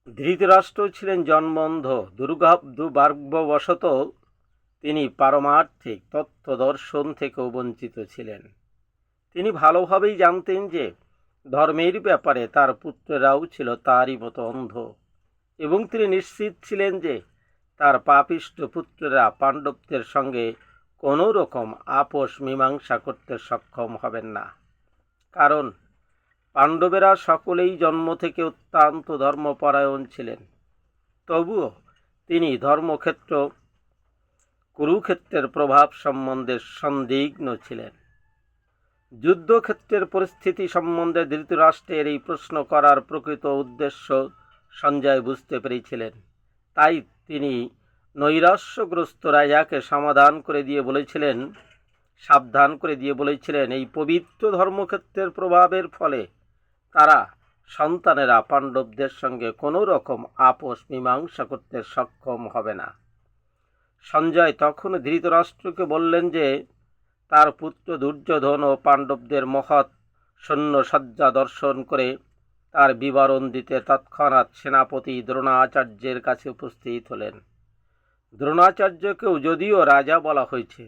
ধৃতরাষ্ট্র ছিলেন জন্মন্ধ। দুর্ভাগ্যবশত তিনি পারমার্থিক তত্ত্ব দর্শন থেকেও বঞ্চিত ছিলেন। তিনি ভালোভাবেই জানতেন যে ধর্মের ব্যাপারে তার পুত্ররাও ছিল তারই মতো অন্ধ, এবং তিনি নিশ্চিত ছিলেন যে তার পাপিষ্ঠ পুত্ররা পাণ্ডবদের সঙ্গে কোনো রকম আপোষ মীমাংসা করতে সক্ষম হবেন না। কারণ পাণ্ডবেরা সকলেই জন্ম থেকে অত্যন্ত ধর্মপরায়ণ ছিলেন। তবুও তিনি ধর্মক্ষেত্র কুরুক্ষেত্রের প্রভাব সম্বন্ধে সন্দিগ্ধ ছিলেন। যুদ্ধক্ষেত্রের পরিস্থিতি সম্বন্ধে ধৃতরাষ্ট্রের এই প্রশ্ন করার প্রকৃত উদ্দেশ্য সঞ্জয় বুঝতে পেরেছিলেন। তাই তিনি নৈরাশ্যগ্রস্ত রাজাকে সাবধান করে দিয়ে বলেছিলেন, এই পবিত্র ধর্মক্ষেত্রের প্রভাবের ফলে তারা সন্তানেরা পাণ্ডবদের সঙ্গে কোনো রকম আপোষ মীমাংসা করতে সক্ষম হবে না। সঞ্জয় তখন ধৃতরাষ্ট্রকে বললেন যে তার পুত্র দুর্যোধন ও পাণ্ডবদের মহৎ সৈন্যসজ্জা দর্শন করে তার বিবরণ দিতে তৎক্ষণাৎ সেনাপতি দ্রোণাচার্যের কাছে উপস্থিত হলেন। দ্রোণাচার্যকেও যদিও রাজা বলা হয়েছে,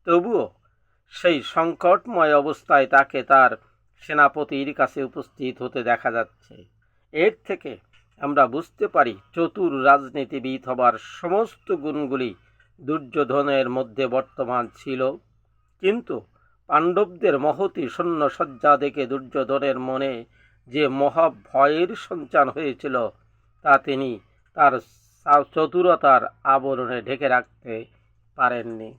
তবুও সেই সংকটময় অবস্থায় তাকে তার সেনাপতির কাছে উপস্থিত হতে দেখা যাচ্ছে। এর থেকে আমরা বুঝতে পারি চতুর রাজনীতিবিদ হবার সমস্ত গুণগুলি দুর্যোধনের মধ্যে বর্তমান ছিল। কিন্তু পাণ্ডবদের মহতী সৈন্যসজ্জা দেখে দুর্যোধনের মনে যে মহাভয়ের সঞ্চার হয়েছিল তা তিনি তার চতুরতার আবরণে ঢেকে রাখতে পারেননি।